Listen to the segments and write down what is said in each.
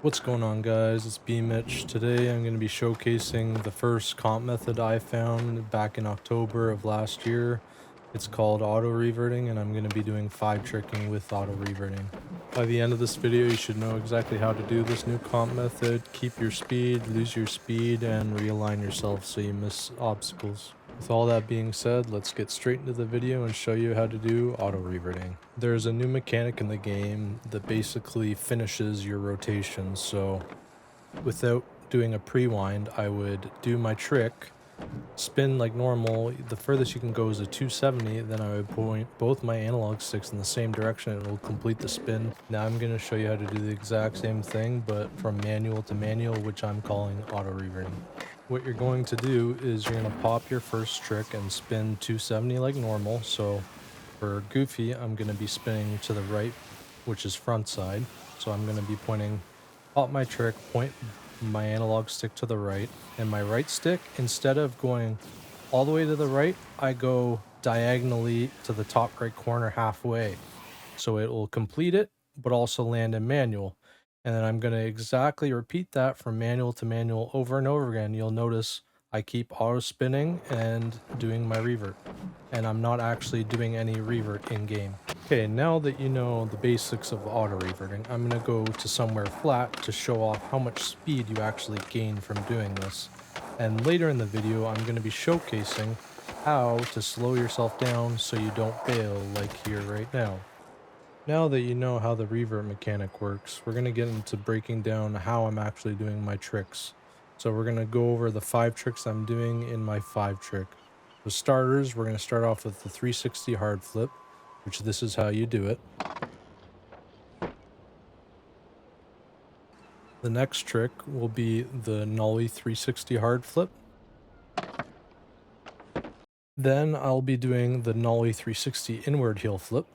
What's going on, guys? It's Bmich. Today I'm going to be showcasing the first comp method I found back in October of last year. It's called auto reverting, and I'm going to be doing 5 tricking with auto reverting. By the end of this video, you should know exactly how to do this new comp method, keep your speed, lose your speed, and realign yourself so you miss obstacles. With all that being said, let's get straight into the video and show you how to do auto reverting. There's a new mechanic in the game that basically finishes your rotation, so without doing a pre-wind, I would do my trick, spin like normal. The furthest you can go is a 270, then I would point both my analog sticks in the same direction and it will complete the spin. Now I'm going to show you how to do the exact same thing, but from manual to manual, which I'm calling auto reverting. What you're going to do is you're going to pop your first trick and spin 270 like normal. So for Goofy, I'm going to be spinning to the right, which is front side. So I'm going to be pointing, pop my trick, point my analog stick to the right, and my right stick, instead of going all the way to the right, I go diagonally to the top right corner halfway. So it will complete it, but also land in manual. And then I'm going to exactly repeat that from manual to manual over and over again. You'll notice I keep auto spinning and doing my revert, and I'm not actually doing any revert in game. Okay, now that you know the basics of auto reverting, I'm going to go to somewhere flat to show off how much speed you actually gain from doing this. And later in the video, I'm going to be showcasing how to slow yourself down so you don't fail like here right now. Now that you know how the revert mechanic works, we're going to get into breaking down how I'm actually doing my tricks. So we're going to go over the 5 tricks I'm doing in my 5 trick. For starters, we're going to start off with the 360 hard flip, which this is how you do it. The next trick will be the nollie 360 hard flip. Then I'll be doing the nollie 360 inward heel flip.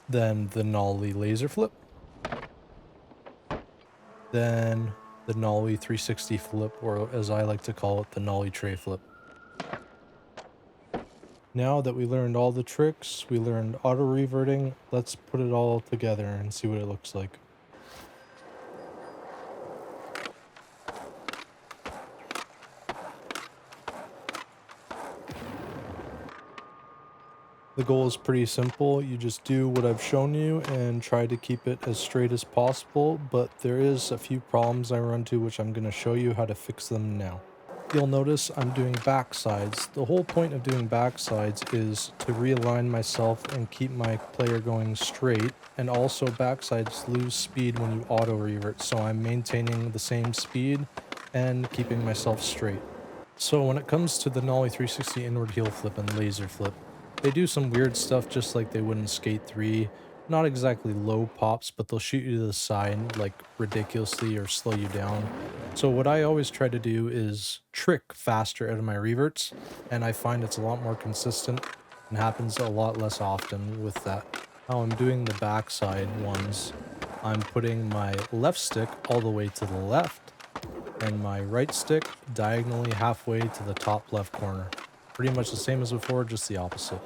Then the nollie laser flip. Then the nollie 360 flip, or as I like to call it, the nollie tray flip. Now that we learned all the tricks, we learned auto reverting, let's put it all together and see what it looks like. The goal is pretty simple. You just do what I've shown you and try to keep it as straight as possible, but there is a few problems I run into which I'm going to show you how to fix them now. You'll notice I'm doing backsides. The whole point of doing backsides is to realign myself and keep my player going straight, and also backsides lose speed when you auto revert, so I'm maintaining the same speed and keeping myself straight. So when it comes to the nollie 360 inward heel flip and laser flip, they do some weird stuff just like they would in Skate 3. Not exactly low pops, but they'll shoot you to the side like ridiculously or slow you down. So what I always try to do is trick faster out of my reverts, and I find it's a lot more consistent and happens a lot less often with that. How I'm doing the backside ones, I'm putting my left stick all the way to the left and my right stick diagonally halfway to the top left corner. Pretty much the same as before, just the opposite.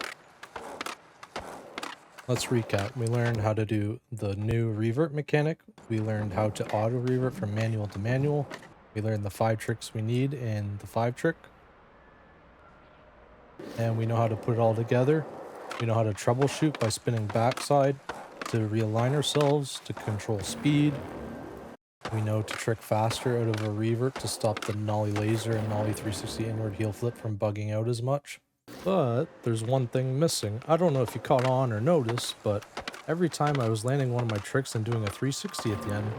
Let's recap. We learned how to do the new revert mechanic. We learned how to auto revert from manual to manual. We learned the 5 tricks we need in the 5 trick. And we know how to put it all together. We know how to troubleshoot by spinning backside to realign ourselves, to control speed. We know to trick faster out of a revert to stop the nollie laser and nollie 360 inward heel flip from bugging out as much. But there's one thing missing. I don't know if you caught on or noticed, but every time I was landing one of my tricks and doing a 360 at the end,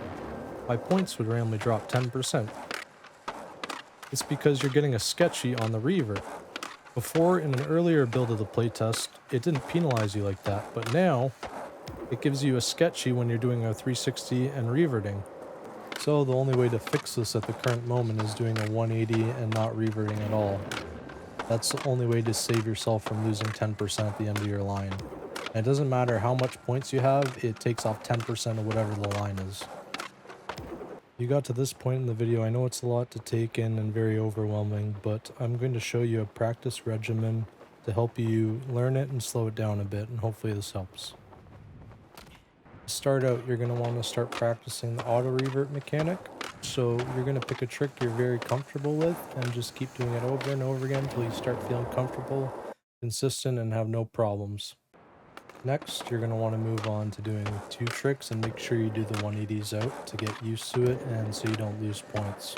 my points would randomly drop 10%. It's because you're getting a sketchy on the revert. Before, in an earlier build of the playtest, it didn't penalize you like that, but now it gives you a sketchy when you're doing a 360 and reverting. So the only way to fix this at the current moment is doing a 180 and not reverting at all. That's the only way to save yourself from losing 10% at the end of your line. And it doesn't matter how much points you have, it takes off 10% of whatever the line is. You got to this point in the video, I know it's a lot to take in and very overwhelming, but I'm going to show you a practice regimen to help you learn it and slow it down a bit, and hopefully this helps. To start out, you're going to want to start practicing the auto revert mechanic. So you're going to pick a trick you're very comfortable with and just keep doing it over and over again until you start feeling comfortable, consistent, and have no problems. Next, you're going to want to move on to doing 2 tricks and make sure you do the 180s out to get used to it and so you don't lose points.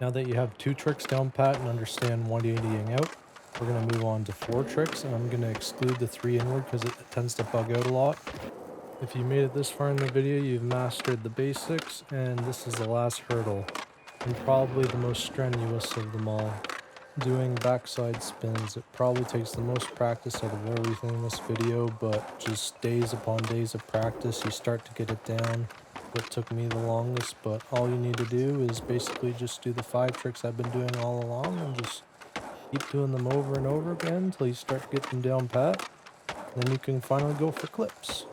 Now that you have 2 tricks down pat and understand 180ing out, we're going to move on to 4 tricks, and I'm going to exclude the 3 inward because it tends to bug out a lot. If you made it this far in the video, you've mastered the basics, and this is the last hurdle, and probably the most strenuous of them all. Doing backside spins. It probably takes the most practice out of everything in this video, but just days upon days of practice, you start to get it down. What took me the longest, but all you need to do is basically just do the 5 tricks I've been doing all along and just keep doing them over and over again until you start to get them down pat. Then you can finally go for clips.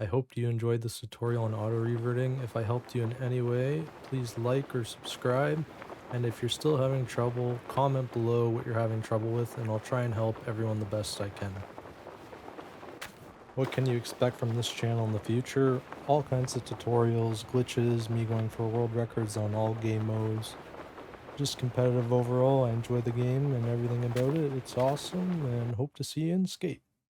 I hope you enjoyed this tutorial on auto reverting. If I helped you in any way, please like or subscribe. And if you're still having trouble, comment below what you're having trouble with and I'll try and help everyone the best I can. What can you expect from this channel in the future? All kinds of tutorials, glitches, me going for world records on all game modes. Just competitive overall. I enjoy the game and everything about it. It's awesome and hope to see you in Skate.